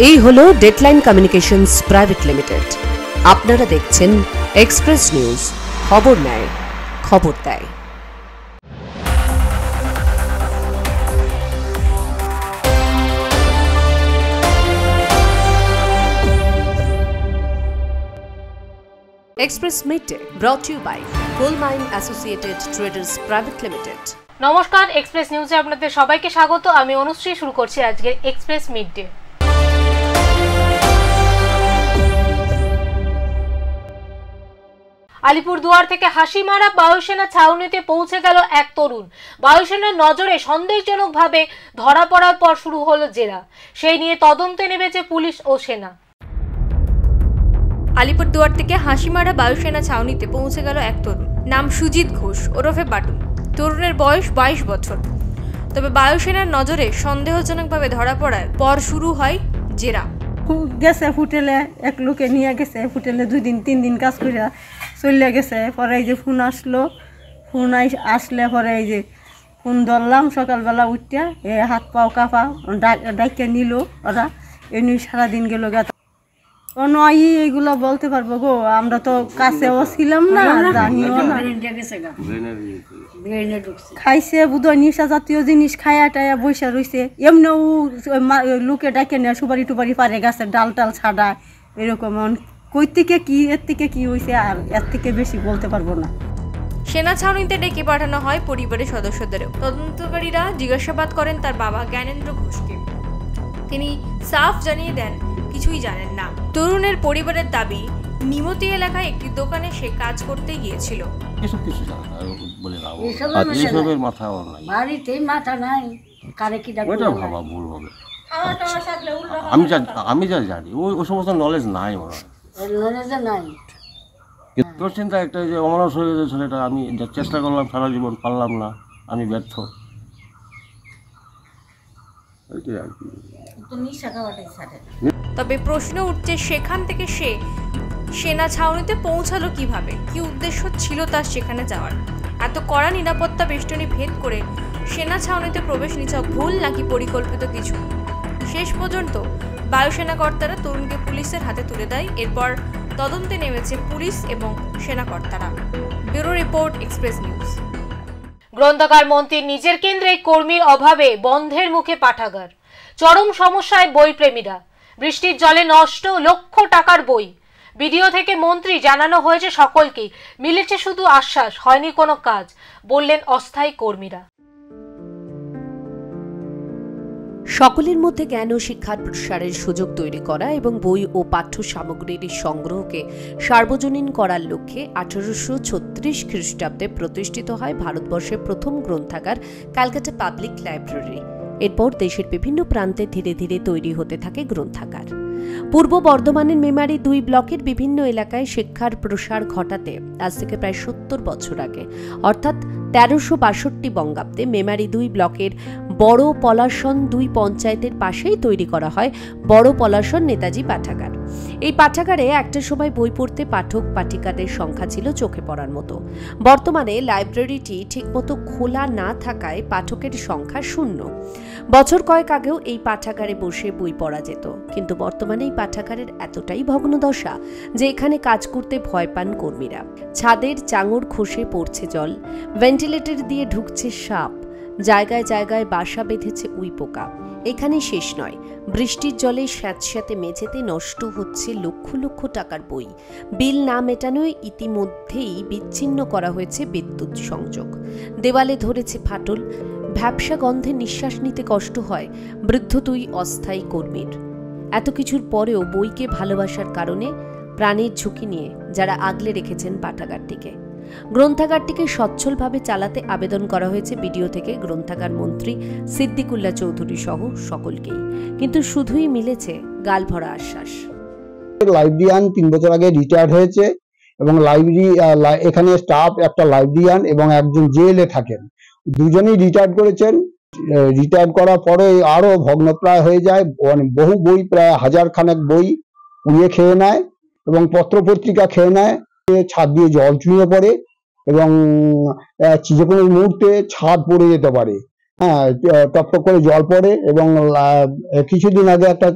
এই হলো deadline communications private limited. আপনারা দেখছেন এক্সপ্রেস নিউজ, খবর নেয়, খবর দেয়। Express midday brought you by Coal Mine Associated traders private Limited. নমস্কার, এক্সপ্রেস নিউজে আপনাদের সবাইকে স্বাগত। আমি অনুশ্রী, শুরু করছি আজকের এক্সপ্রেস মিডডে। আলিপুরদুয়ার থেকে হাসিমারা বায়ুসেনা ছাউনিতে পৌঁছে গেল এক তরুণ। বায়ুসেনার নজরে সন্দেহজনকভাবে ধরা পড়ার পর শুরু হলো জেরা। সেই নিয়ে তদন্তে নেমেছে পুলিশ ও সেনা। আলিপুরদুয়ার থেকে হাসিমারা বায়ুসেনা ছাউনিতে পৌঁছে গেল এক তরুণ। নাম সুজিত ঘোষ ওরফে বাটুল। তরুণের বয়স 22 বছর। তবে বায়ুসেনার নজরে সন্দেহজনকভাবে ধরা পড়ার পর শুরু হয় জেরা। গেছে হোটেলে, এক লোকে নিয়ে গেছে হোটেলে, 2 দিন 3 দিন কাজ করে চলে গেছে। পরে এই যে ফোন আসলো, আসলে পরে এই যে ফোন ধরলাম সকালবেলা উঠিয়া, হাত পাও কাঁপা ডাইকে নিল ওরা। এমনি সারাদিন গেল গা। কোনো এইগুলো বলতে পারবো গো, আমরা তো কাছেও ছিলাম না, জানিও না। খাইছে বোধহয় নিশা জাতীয় জিনিস খায়া টায়া বসে রয়েছে। এমনিও লোকে ডাকে নেয়, সুপারি টুপারি পারে গাছের ডাল টাল ছাড়া এরকম। কই থেকে কি এর থেকে কি হয়েছে আর এর থেকে বেশি বলতে পারবো না। সেনা ছাউনিতে ডেকে পাঠানো হয় পরিবারের সদস্যদেরও। তদন্তকারীরা জিজ্ঞাসাবাদ করেন তার বাবা জ্ঞানেন্দ্র ঘোষকে। তিনি সাফ জানিয়ে দেন কিছুই জানেন না। তরুণের পরিবারের দাবি, নিমতি এলাকায় একটি দোকানে সে কাজ করতে গিয়েছিল। এসব কিছু জানা বলে না, এসবের মাথা নাই, বাড়িতেই মাথা নাই, কারে কি ডাকবে ওটা ভাবা ভুল হবে। আমি যা জানি ওই সমস্ত নলেজ নাই, মনে হয় নাই। তোর চিন্তা একটা যে অমানুষ হয়ে গেছে ছেলেটা। আমি চেষ্টা করলাম সারা জীবন, পারলাম না, আমি ব্যর্থ। তবে প্রশ্ন উঠছে, সেখান থেকে সে সেনা ছাউনিতে পৌঁছালো কিভাবে? কি উদ্দেশ্য ছিল তার সেখানে যাওয়ার? এত কড়া নিরাপত্তা বেষ্টনী ভেদ করে সেনা ছাউনিতে প্রবেশ নিছক ভুল নাকি পরিকল্পিত কিছু? শেষ পর্যন্ত বায়ুসেনা কর্তারা তরুণকে পুলিশের হাতে তুলে দেয়। এরপর তদন্তে নেমেছে পুলিশ এবং সেনা কর্তারা। Bureau report, express news. গ্রন্থাগার মন্ত্রীর নিজের কেন্দ্রে কর্মীর অভাবে বন্ধের মুখে পাঠাগার। চরম সমস্যায় বই প্রেমীরা। বৃষ্টির জলে নষ্ট লক্ষ টাকার বই। ভিডিও থেকে মন্ত্রী জানানো হয়েছে সকলকেই, মিলেছে শুধু আশ্বাস, হয়নি কোনো কাজ, বললেন অস্থায়ী কর্মীরা। সকলের মধ্যে জ্ঞান ও শিক্ষার প্রসারের সুযোগ তৈরি করা এবং বই ও পাঠ্য সামগ্রীর সংগ্রহকে সার্বজনীন করার লক্ষ্যে 1836 খ্রিস্টাব্দে প্রতিষ্ঠিত হয় ভারতবর্ষের প্রথম গ্রন্থাগার ক্যালকাটা পাবলিক লাইব্রেরি। এরপর দেশের বিভিন্ন প্রান্তে ধীরে ধীরে তৈরি হতে থাকে গ্রন্থাগার। পূর্ব বর্ধমানের মেমারি 2 ব্লকের বিভিন্ন এলাকায় শিক্ষার প্রসার ঘটাতে আজ থেকে প্রায় 70 বছর আগে, অর্থাৎ 1362 বঙ্গাব্দে মেমারি 2 ব্লকের বড় পলাশন 2 পঞ্চায়েতের পাশেই তৈরি করা হয় বড় পলাশন নেতাজি পাঠাগার। এই পাঠাগারে একটা সময় বই পড়তে পাঠক পাঠিকাদের সংখ্যা ছিল চোখে পড়ার মতো। বর্তমানে লাইব্রেরিটি ঠিকমতো খোলা না থাকায় পাঠকের সংখ্যা 0। বছর কয়েক আগেও এই পাঠাগারে বসে বই পড়া যেত, কিন্তু বর্তমানে এই পাঠাগারের এতটাই ভগ্নদশা যে এখানে কাজ করতে ভয় পান কর্মীরা। ছাদের চাঙড় খসে পড়ছে জল, ভেন্টিলেটর দিয়ে ঢুকছে সাপ, জায়গায় জায়গায় বাসা বেঁধেছে উইপোকা। এখানে শেষ নয়, বৃষ্টির জলে স্যাঁতস্যাঁতে মেঝেতে নষ্ট হচ্ছে লক্ষ লক্ষ টাকার বই। বিল না মেটানোয় ইতিমধ্যেই বিচ্ছিন্ন করা হয়েছে বিদ্যুৎ সংযোগ। দেওয়ালে ধরেছে ফাটল, ভ্যাপসা গন্ধে নিঃশ্বাস নিতে কষ্ট হয় বৃদ্ধ 2 অস্থায়ী কর্মীর। এত কিছুর পরেও বইকে ভালোবাসার কারণে প্রাণের ঝুঁকি নিয়ে যারা আগলে রেখেছেন পাঠাগারটিকে। গ্রন্থাগারটিকে সচ্ছলভাবে চালাতে আবেদন করা হয়েছে বিডিও থেকে গ্রন্থাগার মন্ত্রী সিদ্দিকুল্লাহ চৌধুরী সহ সকলকেই, কিন্তু শুধুই মিলেছে গালভরা আশ্বাস। লাইব্রেরিয়ান 3 বছর আগে রিটায়ার্ড হয়েছে এবং এখানে স্টাফ একটা লাইব্রেরিয়ান এবং একজন জেলে থাকেন, দুজনেই রিটায়ার্ড করেছেন। রিটায়ার্ড করার পরে আরো ভগ্নপ্রায় হয়ে যায়। বহু বই, প্রায় 1000 খানেক বই পুড়িয়ে খেয়ে নেয় এবং পত্রপত্রিকা খেয়ে নেয়। ছাদ দিয়ে জল চুঁয়ে পড়ে এবং যে কোনো মুহূর্তে ছাদ পড়ে যেতে পারে। হ্যাঁ, টপটপ করে জল পড়ে এবং কিছুদিন আগে একটা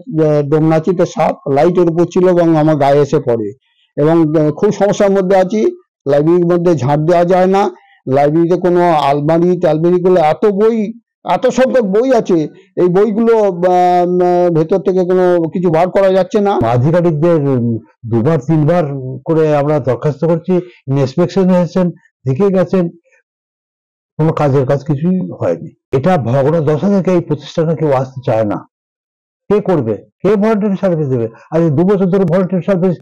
ডোমনাচিতে সাপ লাইটের উপর ছিল এবং আমার গায়ে এসে পড়ে এবং খুব সমস্যার মধ্যে আছি। লাইব্রেরির মধ্যে ঝাঁট দেওয়া যায় না, লাইব্রেরিতে কোনো আলমারি টালমারিগুলো এত সংখ্যক বই আছে, এই বইগুলো ভেতর থেকে কোনো কিছু বার করা যাচ্ছে না। আধিকারিকদের 2-3বার করে আমরা দরখাস্ত করছি, ইন্সপেকশন এসেছেন, দেখে গেছেন, কোনো কাজের কাজ কিছুই হয়নি। এটা ভগবানের দশা থেকে এই প্রতিষ্ঠানে কেউ আসতে চায় না। কে করবে, কে ভলান্টিয়ার সার্ভিস দেবে? আজ 2 বছর ধরে ভলান্টিয়ার সার্ভিস,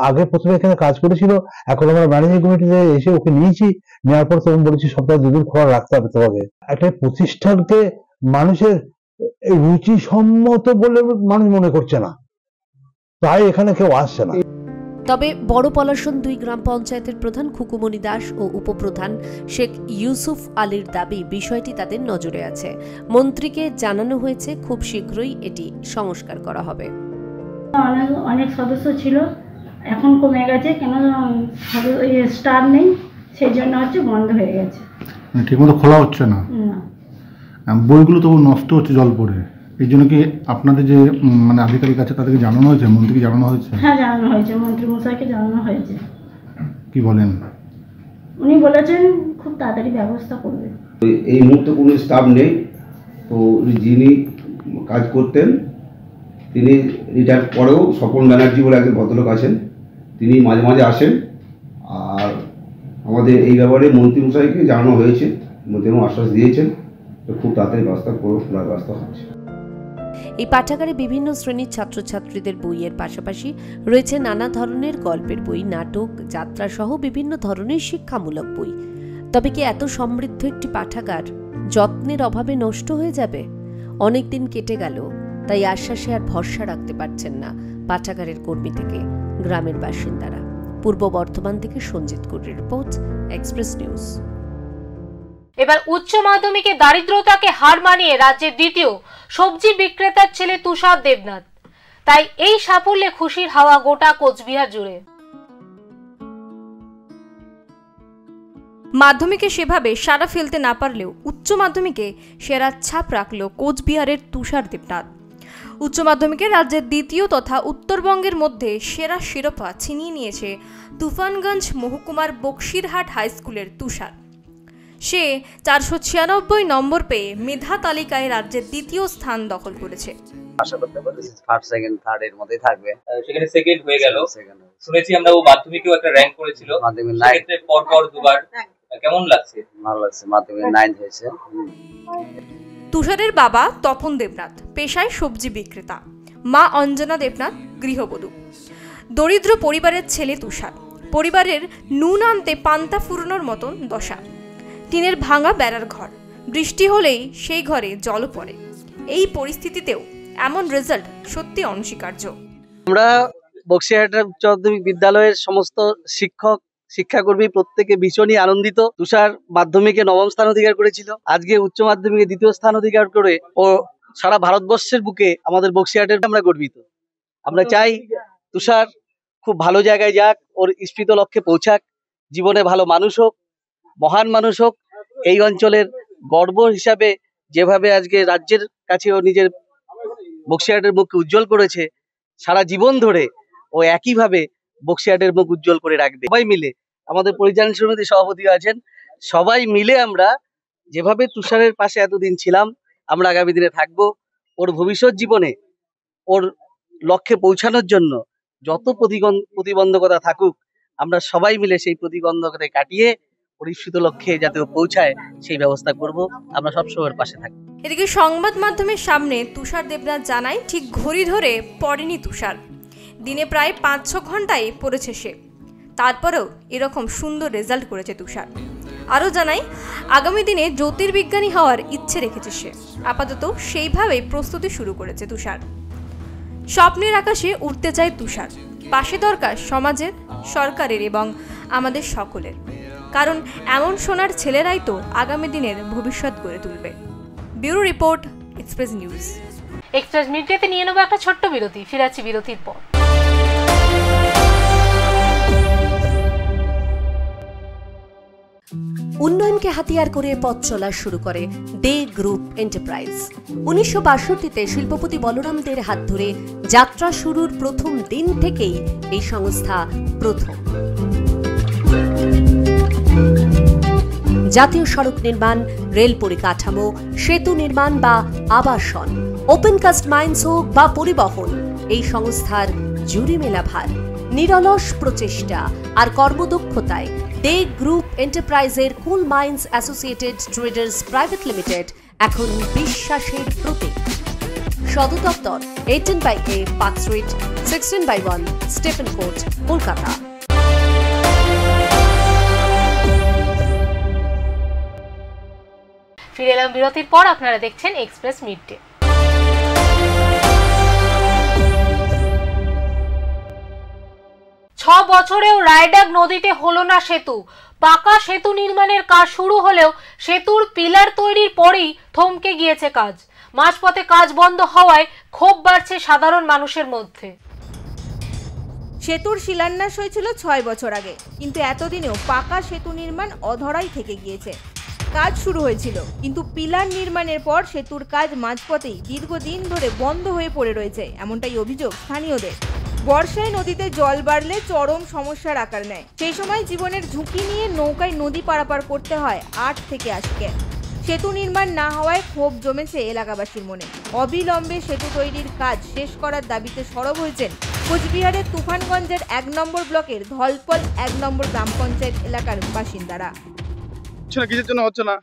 আগে প্রথমে এখানে কাজ করেছিল, এখন আমরা ম্যানেজিং কমিটিতে এসে ওকে নিয়েছি, নেওয়ার পর তখন বলেছি সপ্তাহে 2 দিন খোলা রাখতে হবে। একটা প্রতিষ্ঠানকে মানুষের রুচিসম্মত বলে মানুষ মনে করছে না, তাই এখানে কেউ আসছে না। তবে বড় পলাশন 2 গ্রাম পঞ্চায়েতের প্রধান খুকুমণি দাস ও উপপ্রধান শেখ ইউসুফ আলীর দাবি বিষয়টি তাদের নজরে আছে। মন্ত্রীকে জানানো হয়েছে, খুব শীঘ্রই এটি সংস্কার করা হবে। অনেক সদস্য ছিল, এখন কমে গেছে, কেন স্টার নেই, সেই জন্য বন্ধ হয়ে গেছে, ঠিকমতো খোলা হচ্ছে না। বইগুলো তবু নষ্ট হচ্ছে জল পড়ে। এই জন্য কি আপনাদের যে আধিকারিক আছে তাদেরকে জানানো হয়েছে, মন্ত্রীকে জানানো হয়েছে? হ্যাঁ, জানানো হয়েছে, মন্ত্রী মশাইকে জানানো হয়েছে। কি বলেন? উনি বলেছেন খুব তাড়াতাড়ি ব্যবস্থা করবে। এই মুহূর্তে কোনো স্টাফ নেই, তো যিনি কাজ করতেন তিনি রিটায়ার পরেও স্বপন ব্যানার্জি বলে একজন ভদ্রলোক আছেন, তিনি মাঝে মাঝে আসেন। আর আমাদের এই ব্যাপারে মন্ত্রী মশাইকে জানানো হয়েছে, মন্ত্রী আশ্বাস দিয়েছেন খুব তাড়াতাড়ি খোলার ব্যবস্থা হচ্ছে। এই পাঠাগারে বিভিন্ন শ্রেণীর ছাত্রছাত্রীদের বইয়ের পাশাপাশি রয়েছে নানা ধরনের গল্পের বই, নাটক, যাত্রা সহ বিভিন্ন ধরনের শিক্ষামূলক বই। তবে কি এত সমৃদ্ধ একটি পাঠাগার যত্নের অভাবে নষ্ট হয়ে যাবে? অনেকদিন কেটে গেল, তাই আশ্বাসে আর ভরসা রাখতে পারছেন না পাঠাগারের কর্মী থেকে গ্রামের বাসিন্দারা। পূর্ব বর্ধমান থেকে সঞ্জিত কুরের রিপোর্ট, এক্সপ্রেস নিউজ। এবার উচ্চ মাধ্যমিকে দারিদ্রতাকে হার মানিয়ে রাজ্যের দ্বিতীয় সবজি বিক্রেতার ছেলে তুষার দেবনাথ। তাই এই সাফল্যে খুশির হাওয়া গোটা কোচবিহার জুড়ে। মাধ্যমিকে সেভাবে সাড়া ফেলতে না পারলেও উচ্চ মাধ্যমিকে সেরা ছাপ রাখল কোচবিহারের তুষার দেবনাথ। উচ্চ মাধ্যমিকে রাজ্যের দ্বিতীয় তথা উত্তরবঙ্গের মধ্যে সেরা শিরোপা ছিনিয়ে নিয়েছে তুফানগঞ্জ মহকুমার বক্সিরহাট হাই স্কুলের তুষার। সে 496 নম্বর পেয়ে মেধা তালিকায় রাজ্যের দ্বিতীয় স্থান দখল করেছে। আশা করতে পারি ফার্স্ট সেকেন্ড থার্ড এর মধ্যেই থাকবে। সেখানে সেকেন্ড হয়ে গেল, শুনেছি আমরা ও মাধ্যমিকেও একটা র‍্যাঙ্ক করেছিল, মাধ্যমিক সেক্ষেত্রে পরপর দুবার। কেমন লাগছে? ভালো লাগছে, মাধ্যমিক 9 হয়েছে। তুষারের বাবা তপন দেবনাথ পেশায় সবজি বিক্রেতা, মা অঞ্জনা দেবনাথ গৃহবধূ। দরিদ্র পরিবারের ছেলে তুষার, পরিবারের নুন আনতে পান্তা ফুরনোর মতন দশা। টিনের ভাঙা বেড়ার ঘর, বৃষ্টি হলেই সেই ঘরে জল পড়ে। এই পরিস্থিতিতেও এমন রেজাল্ট সত্যি অনস্বীকার্য। আমরা বক্সিরহাট উচ্চ মাধ্যমিক বিদ্যালয়ের সমস্ত শিক্ষক শিক্ষাকর্মী প্রত্যেকে ভীষণই আনন্দিত। তুষার মাধ্যমিকে 9ম স্থান অধিকার করেছিল, আজকে উচ্চ মাধ্যমিকে 2য় স্থান অধিকার করে ও সারা ভারতবর্ষের বুকে আমাদের বক্সিরহাটের আমরা গর্বিত। আমরা চাই তুষার খুব ভালো জায়গায় যাক, ওর ইষ্টিত লক্ষ্যে পৌঁছাক, জীবনে ভালো মানুষ হোক, মহান মানুষ হোক। এই অঞ্চলের গর্ব হিসাবে যেভাবে আজকে রাজ্যের কাছে ও নিজের বক্সিরহাটের মুখকে উজ্জ্বল করেছে, সারা জীবন ধরে ও একইভাবে বক্সিরহাটের মুখ উজ্জ্বল করে রাখবে। সবাই মিলে, আমাদের পরিচালন সমিতির সভাপতি আছেন, সবাই মিলে আমরা যেভাবে তুষারের পাশে এতদিন ছিলাম, আমরা আগামী দিনে থাকবো। ওর ভবিষ্যৎ জীবনে ওর লক্ষ্যে পৌঁছানোর জন্য যত প্রতিবন্ধকতা থাকুক, আমরা সবাই মিলে সেই প্রতিবন্ধকতা কাটিয়ে পরিষ্কৃত লক্ষ্যে যাতে পৌঁছায় সেই ব্যবস্থা করব। আমরা সবসময় পাশে থাকবো। এদিকে সংবাদ মাধ্যমের সামনে তুষার দেবনাথ জানায়, ঠিক ঘড়ি ধরে পড়েনি তুষার, দিনে প্রায় 5-6 ঘন্টায় পড়েছে সে। তারপরেও এরকম সুন্দর রেজাল্ট করেছে তুষার। আরও জানাই, আগামী দিনে জ্যোতির্বিজ্ঞানী হওয়ার ইচ্ছে রেখেছে সে। আপাতত সেইভাবেই প্রস্তুতি শুরু করেছে তুষার। স্বপ্নের আকাশে উঠতে চায় তুষার, পাশে দরকার সমাজের, সরকারের এবং আমাদের সকলের। কারণ এমন সোনার ছেলেরাই তো আগামী দিনের ভবিষ্যৎ গড়ে তুলবে। Bureau report, express news. Express মিডিয়াতে নিয়ে নেব একটা ছোট্ট বিরতি, ফিরে আসছি বিরতির পর। উন্নয়নকে হাতিয়ার করে পথ চলা শুরু করে দে গ্রুপ এন্টারপ্রাইজ। 1962-তে শিল্পপতি বলরাম দের হাত ধরে যাত্রা শুরুর প্রথম দিন থেকেই এই সংস্থা প্রথম জাতীয় সড়ক নির্মাণ, রেল পরিকাঠামো, সেতু নির্মাণ বা আবাসন, ওপেন কাস্ট মাইন্স হোক বা পরিবহন, এই সংস্থার জুড়ি মেলা ভার, নিরলস প্রচেষ্টা আর কর্মদক্ষতায় দে গ্রুপ এন্টারপ্রাইজের coal mines associated traders private limited এখন বিশ্বাসের প্রতীক। সদর দপ্তর 18/A park street, 16/1 Stephen court, Kolkata. ফিরে এলাম বিরতির পর, আপনারা দেখছেন এক্সপ্রেস মিড ডে। বছরেও রায়ডাক নদীতে হলো না সেতু। পাকা সেতু নির্মাণের কাজ শুরু হলেও সেতুর পিলার তৈরির পরেই থমকে গিয়েছে কাজ। মাঝপথে কাজ বন্ধ হওয়ায় ক্ষোভ বাড়ছে সাধারণ মানুষের মধ্যে। সেতুর শিলান্যাস হয়েছিল 6 বছর আগে, কিন্তু এতদিনেও পাকা সেতু নির্মাণ অধরাই থেকে গিয়েছে। কাজ শুরু হয়েছিল, কিন্তু পিলার নির্মাণের পর সেতুর কাজ মাঝপথেই দীর্ঘদিন ধরে বন্ধ হয়ে পড়ে রয়েছে, এমনটাই অভিযোগ স্থানীয়দের। বর্ষায় নদীতে জল বাড়লে চরম সমস্যার আকার নেয়। সেই সময় জীবনের ঝুঁকি নিয়ে নৌকায় নদী পারাপার করতে হয় 8 থেকে 80 কে। সেতু নির্মাণ না হওয়ায় ক্ষোভ জমেছে এলাকাবাসীর মনে। অবিলম্বে সেতু তৈরির কাজ শেষ করার দাবিতে সরব হয়েছেন কোচবিহারের তুফানগঞ্জের 1 নম্বর ব্লকের ধলপল 1 নম্বর গ্রাম পঞ্চায়েত এলাকার বাসিন্দারা। কিসের জন্য হচ্ছে না,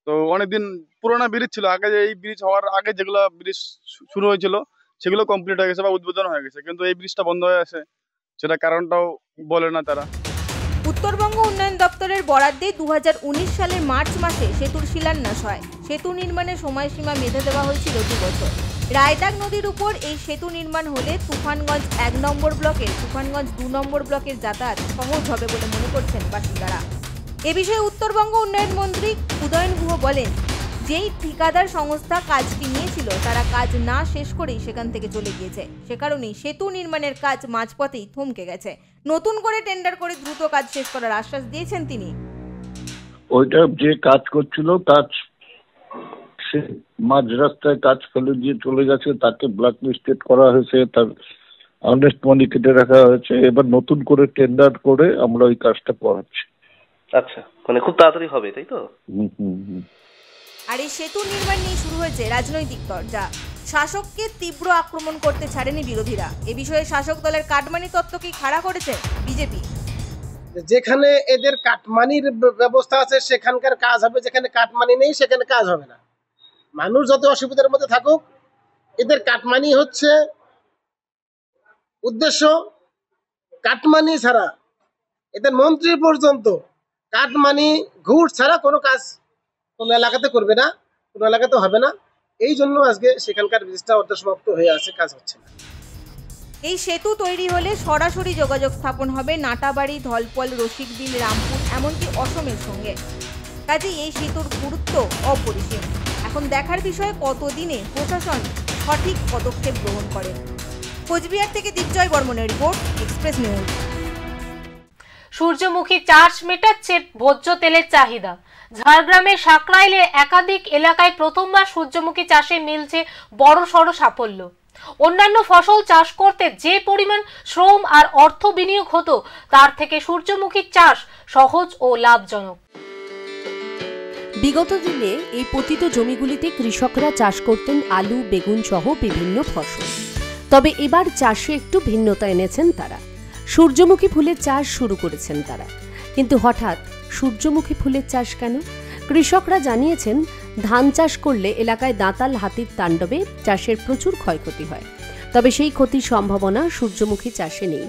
তো অনেকদিন পুরোনো ব্রিজ ছিল, আগে এই ব্রিজ হওয়ার আগে যেগুলো ব্রিজ শুরু হয়েছিল সেগুলো কমপ্লিট হয়ে গেছে বা উদ্বোধন হয়ে গেছে, কিন্তু এই ব্রিজটা বন্ধ হয়ে আছে, সেটা কারণটাও বলে না তারা। উত্তরবঙ্গ উন্নয়ন দপ্তরের বরাদ্দে 2019 সালের মার্চ মাসে সেতুর শিলান্যাস হয়। সেতু নির্মাণের সময়সীমা বেঁধে দেওয়া হয়েছিল 2 বছর। রায়ডাক নদীর উপর এই সেতু নির্মাণ হলে তুফানগঞ্জ 1 নম্বর ব্লকের তুফানগঞ্জ 2 নম্বর ব্লকের যাতায়াত সহজ হবে বলে মনে করছেন বাসিন্দারা। এ বিষয়ে উত্তরবঙ্গ উন্নয়ন মন্ত্রী উদয়ন গুহ বলেন, যেই ঠিকাদার সংস্থা কাজটি নিয়েছিল তারা কাজ না শেষ করেই সেখান থেকে চলে গিয়েছে। সে কারণেই সেতু নির্মাণের কাজ মাঝপথেই থমকে গেছে। নতুন করে টেন্ডার করে দ্রুত কাজ শেষ করার আশ্বাস দিয়েছেন তিনি। ওইটা যে কাজ করছিল কাজ সে মাঝ রাস্তায় কাজ ফেলে দিয়ে চলে গেছে, তাকে ব্ল্যাক লিস্টেড করা হয়েছে, তার আর্নেস্ট মানি কেটে রাখা হয়েছে। এবার নতুন করে টেন্ডার করে আমরা ওই কাজটা করাচ্ছি। আচ্ছা, মানে খুব তাড়াতাড়ি হবে, তাই তো? আর এই সেতু নির্মাণ নিয়ে শুরু হয়েছে রাজনৈতিক তরজা। শাসককে তীব্র আক্রমণ করতে ছাড়েনি বিরোধীরা। এ বিষয়ে শাসক দলের কাটমানি তত্ত্বকে খাড়া করেছে বিজেপি। যেখানে এদের কাটমানির ব্যবস্থা আছে সেখানকার কাজ হবে, যেখানে কাটমানি নেই সেখানে কাজ হবে না। মানুষ যত অসুবিধার মধ্যে থাকুক, এদের কাটমানি হচ্ছে উদ্দেশ্য। কাটমানি ছাড়া এদের মন্ত্রী পর্যন্ত কাটমানি ঘুষ ছাড়া কোনো কাজ কোনো এলাকাতে করবে না, কোনো এলাকাতে হবে না। এই জন্য আজকে সেখানকার ব্রিজটা অর্ধসমাপ্ত হয়ে আছে, কাজ হচ্ছে না। এই সেতু তৈরি হলে সরাসরি যোগাযোগ স্থাপন হবে নাটাবাড়ি, ধলপল, রসিকবিল, রামপুর এমনকি অসমের সঙ্গে। কাজেই এই সেতুর গুরুত্ব অপরিসীম। এখন দেখার বিষয় কতদিনে প্রশাসন সঠিক পদক্ষেপ গ্রহণ করে। কোচবিহার থেকে দীপজয় বর্মনের রিপোর্ট, এক্সপ্রেস নিউজ। সূর্যমুখী চাষ মেটাচ্ছে ভোজ্য তেলের চাহিদা। ঝাড়গ্রামের সাকরাইলে একাধিক এলাকায় প্রথমবার সূর্যমুখী চাষে মিলছে বড়সড় সাফল্য। অন্যান্য ফসল চাষ করতে যে পরিমাণ শ্রম আর অর্থ বিনিয়োগ হতো, তার থেকে সূর্যমুখী চাষ সহজ ও লাভজনক। বিগত দিনে এই পতিত জমিগুলিতে কৃষকরা চাষ করতেন আলু, বেগুন সহ বিভিন্ন ফসল। তবে এবার চাষে একটু ভিন্নতা এনেছেন তারা। সূর্যমুখী ফুলের চাষ শুরু করেছেন তারা। কিন্তু হঠাৎ সূর্যমুখী ফুলের চাষ কেন? কৃষকরা জানিয়েছেন, ধান চাষ করলে এলাকায় দাঁতাল হাতির তাণ্ডবে চাষের প্রচুর ক্ষয়ক্ষতি হয়। তবে সেই ক্ষতির সম্ভাবনা সূর্যমুখী চাষে নেই।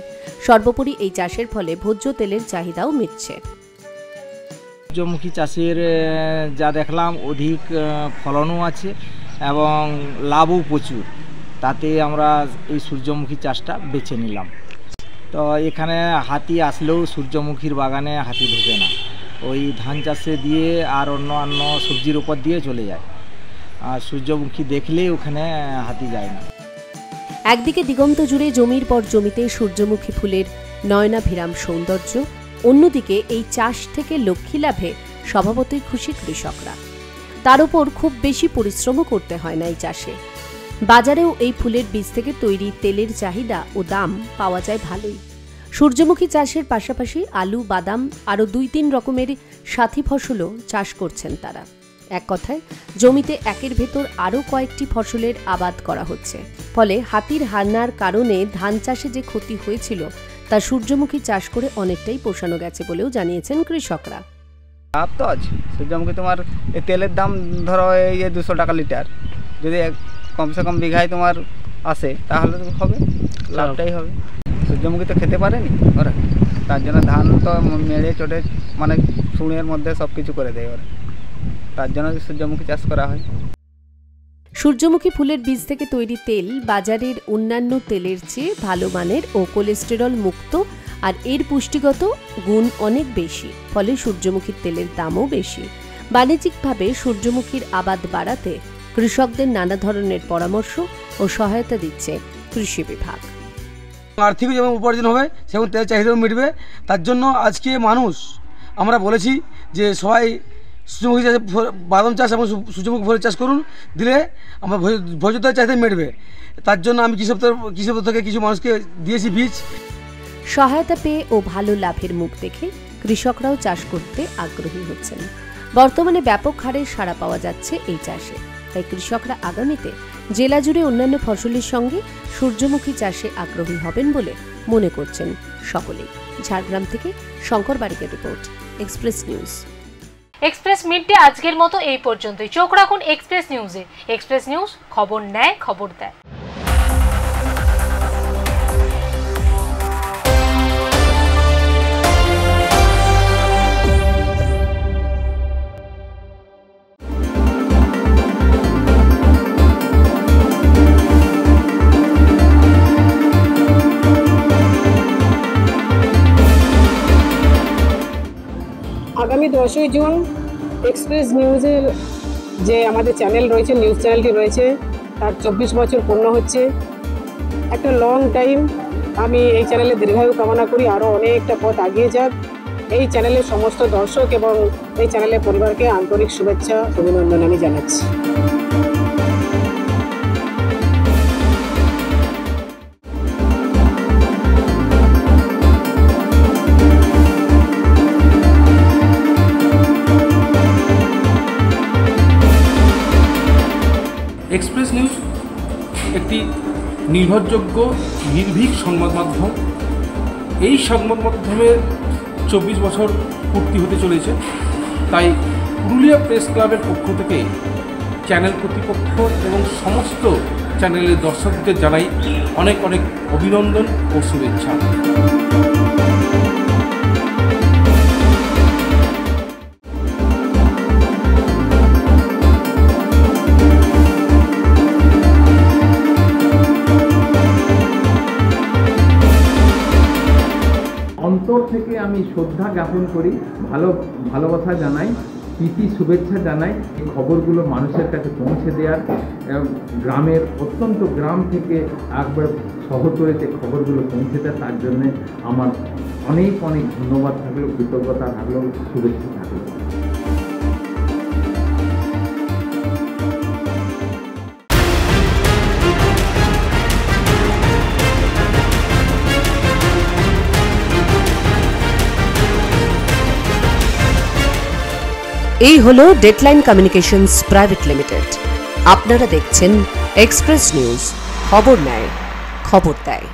সর্বোপরি এই চাষের ফলে ভোজ্য তেলের চাহিদাও মিটছে। সূর্যমুখী চাষের যা দেখলাম, অধিক ফলনও আছে এবং লাভও প্রচুর। তাতে আমরা এই সূর্যমুখী চাষটা বেছে নিলাম। তো এখানে হাতি আসলেও সূর্যমুখীর বাগানে হাতি ঢোকে না। ওই ধান চাষে দিয়ে আর অন্য সবজির উপর দিয়ে চলে যায়, আর সূর্যমুখী দেখলেই ওখানে হাতি যায় না। একদিকে দিগন্ত জুড়ে জমির পর জমিতে সূর্যমুখী ফুলের নয়নাভিরাম সৌন্দর্য, অন্যদিকে এই চাষ থেকে লক্ষ্মী লাভে স্বভাবতই খুশি কৃষকরা। তার উপর খুব বেশি পরিশ্রমও করতে হয় না এই চাষে। বাজারেও এই ফুলের বীজ থেকে তৈরি তেলের চাহিদা ও দাম পাওয়া যায় ভালোই। সূর্যমুখী চাষের পাশাপাশি আলু, বাদাম আরও 2-3 রকমের সাথী ফসলও চাষ করছেন তারা। এক কথায় জমিতে একের ভেতর আরও কয়েকটি ফসলের আবাদ করা হচ্ছে। ফলে হাতির হানার কারণে ধান চাষে যে ক্ষতি হয়েছিল তা সূর্যমুখী চাষ করে অনেকটাই পোষানো গেছে বলেও জানিয়েছেন কৃষকরা। লাভ তো আছে সূর্যমুখী, তোমার এই তেলের দাম ধরো এই 200 টাকা লিটার, যদি কমসে কম বিঘায় তোমার আসে তাহলে হবে, লাভটাই হবে। সূর্যমুখী তো খেতে পারেনি ওরা, তার জন্য ধান তো মেড়ে চটে মানে শুঁড়ের মধ্যে সব কিছু করে দেয় ওরা, তার জন্য সূর্যমুখী চাষ করা হয়। সূর্যমুখী ফুলের বীজ থেকে তৈরি তেল বাজারের অন্যান্য তেলের চেয়ে ভালো মানের ও কোলেস্টেরল মুক্ত, আর এর পুষ্টিগত গুণ অনেক বেশি। ফলে সূর্যমুখীর তেলের দামও বেশি। বাণিজ্যিকভাবে সূর্যমুখীর আবাদ বাড়াতে কৃষকদের নানা ধরনের পরামর্শ ও সহায়তা দিচ্ছে কৃষি বিভাগ। আর্থিক যেমন উপার্জন হবে সেমন তেলের চাহিদাও মিটবে। তার জন্য আজকে মানুষ আমরা বলেছি যে সবাই সূর্যমুখী চাষ, বাদাম চাষ এবং সূর্যমুখী ফুলের চাষ করুন, দিলে আমরা ভোজ্য তেলের চাহিদা মিটবে। তার জন্য আমি কৃষক থেকে কিছু মানুষকে দিয়েছি বীজ। সহায়তা পেয়ে ও ভালো লাভের মুখ দেখে কৃষকরাও চাষ করতে আগ্রহী হচ্ছেন। বর্তমানে ব্যাপক হারে সাড়া পাওয়া যাচ্ছে এই চাষে। তাই কৃষকরা আগামীতে জেলা জুড়ে অন্যান্য ফসলের সঙ্গে সূর্যমুখী চাষে আগ্রহী হবেন বলে মনে করছেন সকলেই। ঝাড়গ্রাম থেকে শঙ্কর বারিকের report, express news. Express midday আজকের মতো এই পর্যন্তই। চোখ রাখুন এক্সপ্রেস নিউজে। এক্সপ্রেস নিউজ, খবর নেয়, খবর দেয়। আগামী 10ই জুন এক্সপ্রেস নিউজের যে আমাদের চ্যানেল রয়েছে, নিউজ চ্যানেলটি রয়েছে, তার 24 বছর পূর্ণ হচ্ছে। একটা লং টাইম আমি এই চ্যানেলে দীর্ঘায়ু কামনা করি, আরও অনেকটা পথ এগিয়ে যাক। এই চ্যানেলের সমস্ত দর্শক এবং এই চ্যানেলের পরিবারকে আন্তরিক শুভেচ্ছা, অভিনন্দন আমি জানাচ্ছি। এক্সপ্রেস নিউজ একটি নির্ভরযোগ্য নির্ভীক সংবাদ মাধ্যম। এই সংবাদ মাধ্যমের 24 বছর পূর্তি হতে চলেছে, তাই পুরুলিয়া প্রেস ক্লাবের পক্ষ থেকে চ্যানেল কর্তৃপক্ষ এবং সমস্ত চ্যানেলের দর্শকদের জানাই অনেক অনেক অভিনন্দন ও শুভেচ্ছা। অন্তর থেকে আমি শ্রদ্ধা জ্ঞাপন করি, ভালোবাসা জানাই, প্রীতি শুভেচ্ছা জানাই। এই খবরগুলো মানুষের কাছে পৌঁছে দেওয়ার, গ্রামের অত্যন্ত গ্রাম থেকে একবার শহর করেছে খবরগুলো পৌঁছে দেয়, তার জন্যে আমার অনেক অনেক ধন্যবাদ থাকলো, কৃতজ্ঞতা থাকলো, শুভেচ্ছা থাকলো। এই হলো ডেডলাইন কমিউনিকেশনস প্রাইভেট লিমিটেড। আপনারা দেখছেন এক্সপ্রেস নিউজ, খবর নেয়, খবর দেয়।